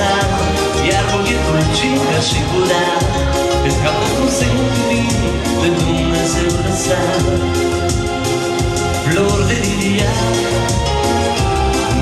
viața, iar boghetul cinca și gura îți capă cum se întâlni de Dumnezeu lăsat. Flori de lilia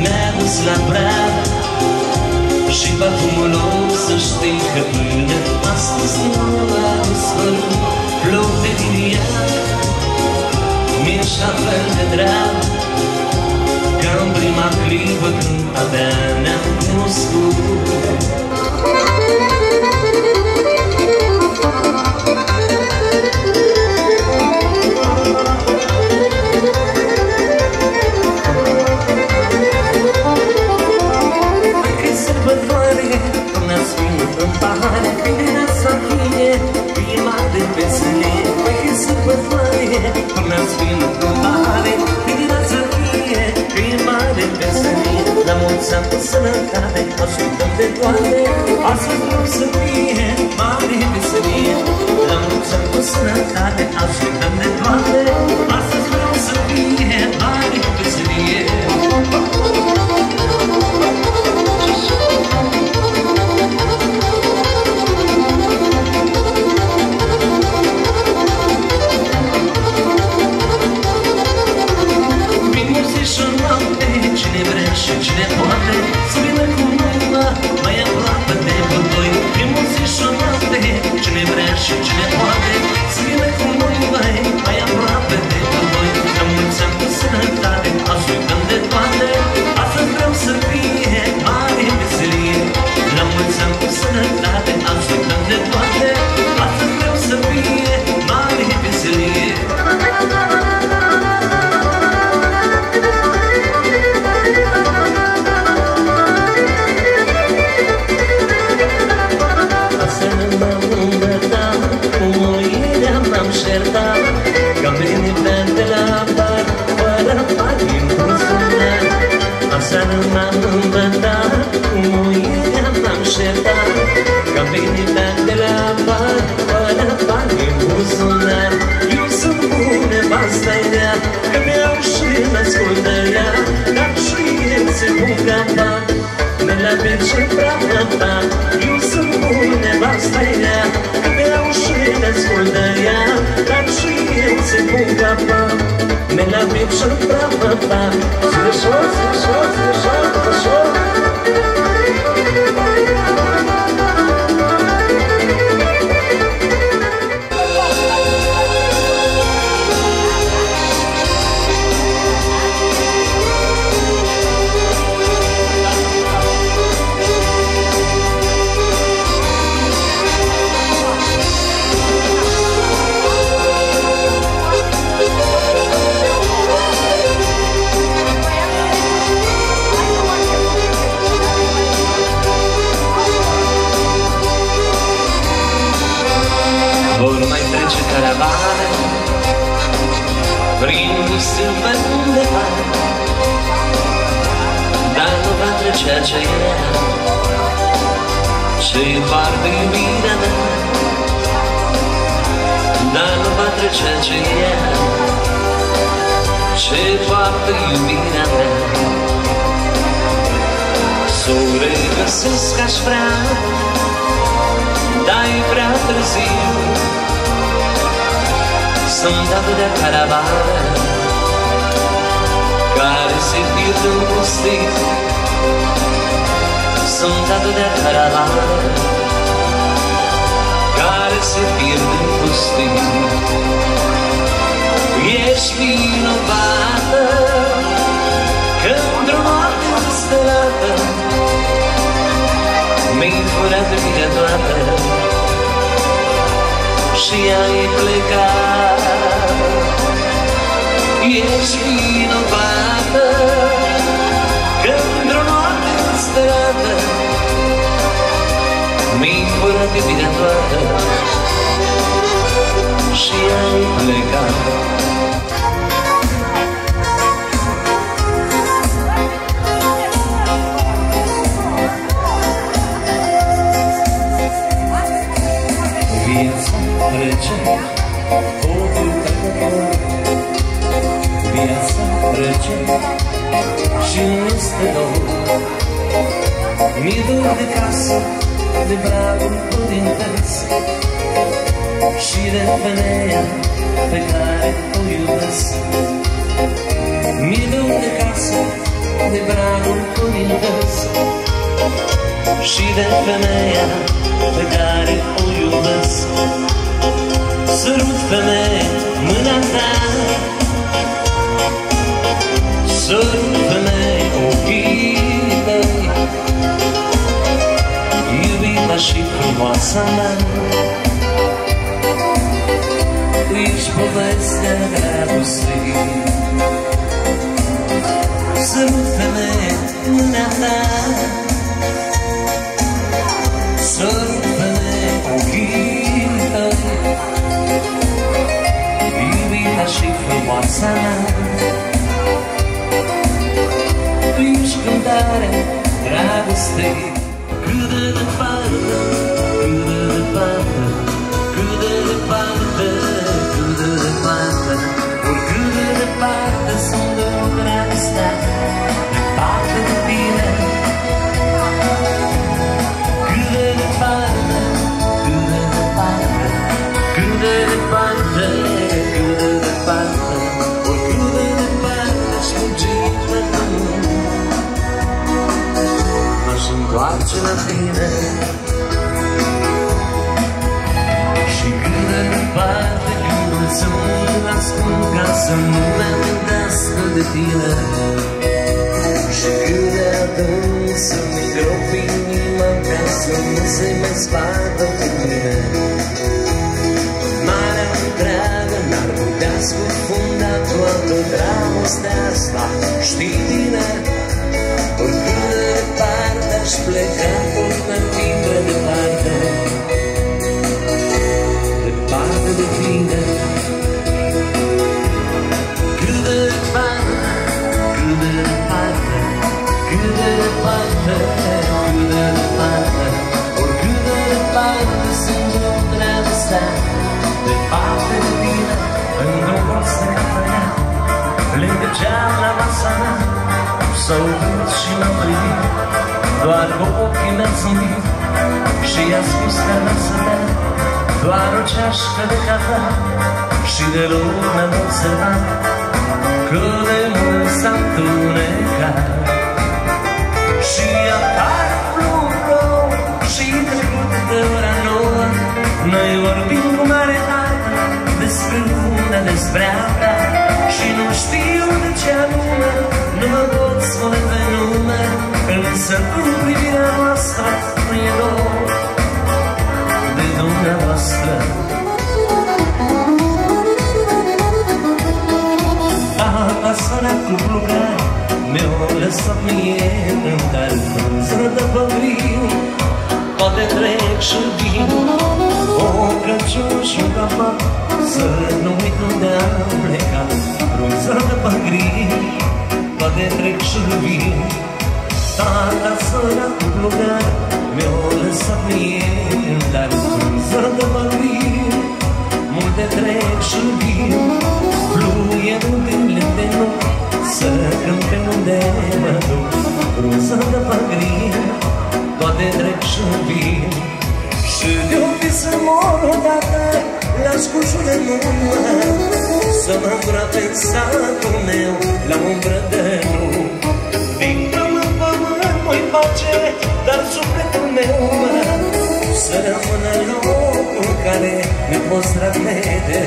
mi-a dus la brad și parfumul lor să știi că până astăzi nu l-a dispărut. Flori de lilia mi-ești la fel de drag ca în prima clipă când abia ne-am cunoscut. Hai sărbătoare, până-ți vinut în pahare, vine să fie prima de veselie. Hai sărbătoare, până-ți vinut în pahare, vine să fie prima de veselie. La mulți ani cu sănătate, ascultăm de toate, astăzi vreau să fie mare veselie. La mulți ani cu sănătate, ascultăm de toate, astăzi vreau să fie mare veselie. Cine vrea și cine poate să vină cu mâna mai aproape de voi. Prin mulți și o noapte, cine vrea și cine poate să vină cu mâna mai aproape de voi. La mulți ani cu sănătate, ascultăm de toate, astăzi vreau să fie mare veselie. La mulți ani cu sănătate, ascultăm de toate, astăzi vreau să fie mare veselie. Că-am venit de la bar, fără bani în buzunar. Aseară m-am îmbătat, cu muierea m-am șertat. Că-am venit de la bar, fără bani în buzunar. Eu sunt bună, asta-i rea, că mi-au și ascultă ea. Dar și el se bucă bani, me la vece prava. Eu sunt bună, asta-i rea, că mi-au și ascultă ea. Dar și el se bucă bani, me la vece prava. Слышал, слышал, слышал, слышал. Vor mai trece caravane prin stâlpă undeva, dar nu va trece aceea ce-i poartă iubirea mea. Dar nu va trece aceea ce-i poartă iubirea mea. S-o regăsesc aș vrea, dar e prea târziu sunt atâtea caravane care se pierd în pustiu. Sunt atâtea caravane care se pierd în pustiu. Ești vinovată că într-o noapte înstelată mi-ai furat virea toată și ai plecat. Ești vinovată că într-o noapte înstelată mi-ai furat virea toată și ai plecat. Viața trece și nu este dor. Mi-e dor de casă, de dragul părintesc și de femeia pe care o iubesc. Mi-e dor de casă, de dragul părintesc și de femeia pe care o iubesc. Sărut, femeie, mâna ta, sărut, femeie, ochii tăi, iubita și frumoasa mea. Ești povestea dragostei. Sărut, femeie, mâna ta, sărut, femeie, ochii tăi, iubita și frumoasa mea. Tu ești cântarea dragostei. Cât de departe, cât de departe, cât de departe, cât de departe, oricât de departe sunt de o dragostea, departe de tine. Cât de departe, cât de departe, cât de departe, cât de departe, oricât de departe sunt cifre de mine, m-aș întoarce la tine. Și cât de departe gândul să mă ascund ca să nu mă amintească de tine. Și cât de adânc să-mi grop inima ca să nu se mai spargă pe mine. Marea întreagă n-ar putea scufunda toată dragostea asta, știi bine. Oricât de departe aș pleca până tine departe, departe de tine. Cât de departe, cât de departe, cât de departe, cât de departe, oricât de departe sunt o dragostea, departe de tine. Într-o colț de cafenea, lângă geam la masa mea, s-a oprit și m-a privit, doar cu ochii mi-a zâmbit și i-a spus că n-a să bea doar o ceașcă de cafea. Și de lume am observat că de mult s-a întunecat și apare plumul și trecut de ora 9. Noi vorbim cu mare tată despre lumea, despre alta, și nu știu de ce anume, nu mă pot spune pe nume, însă în privirea noastră nu e dor de dumneavoastră. Tata sărea cu plugare mi-o lăsat mie în tare frunză de păgriu, poate trec și vin o Crăciun și un capac, să nu uit unde am plecat. Frunză de păgriu, poate trec și vin. Tata sărea cu plugare mi-o lăsat mie în tare frunză de păgriu, multe trec și vin. Fluie muntele de nu, să cânt pe unde mă duc. Frunză de păgriu, toate trec și vin. Și de-o fi să mor odată la scușule numă, să mă îngroape în satul meu la umbră de nu. Din pământ, pământ voi face, dar sufletul meu să rămână locul în care mi poți transmite.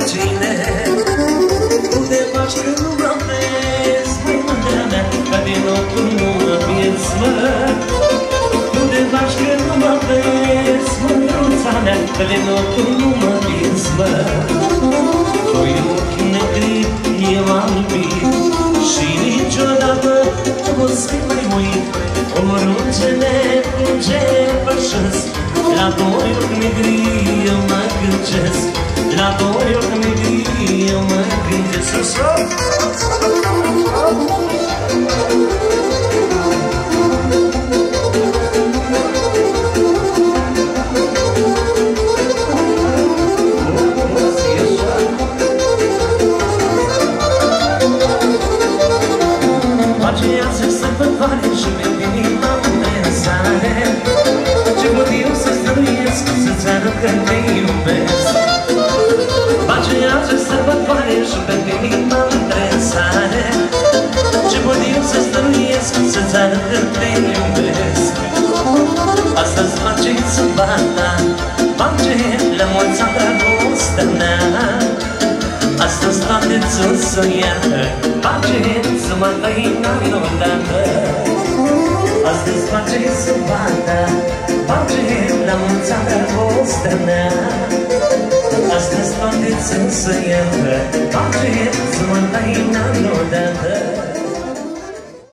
imagine. Tu te faci că nu mă vezi, măi mândrea mea, ca din nou tu nu mă pierzi, mă. Tu te faci că nu mă vezi, mândruța mea, ca din nou tu nu mă pierzi, mă. Doi ochi negri eu am iubit și niciodată nu o să-i mai uit. Oriunde neplânge pășesc, la doi ochi negri eu mă gândesc, la doi ochi negri eu mă gândesc. Aceea se sărbătoare și pe inima mea sare. Ce pot eu să stăruiesc, să-ți arăt că te iubesc. Aceea se sărbătoare și pe inima mea sare. Ce pot eu să stăruiesc, să-ți arăt că te iubesc. Astăzi face sâmbata, face la mulți ani dragostea mea. Astăzi toate-ți o să iată, face să mă tăina odată. Astăzi face sâmbata, face la mulți ani dragostea mea. Astăzi toate-ți o să iată, face să mă tăina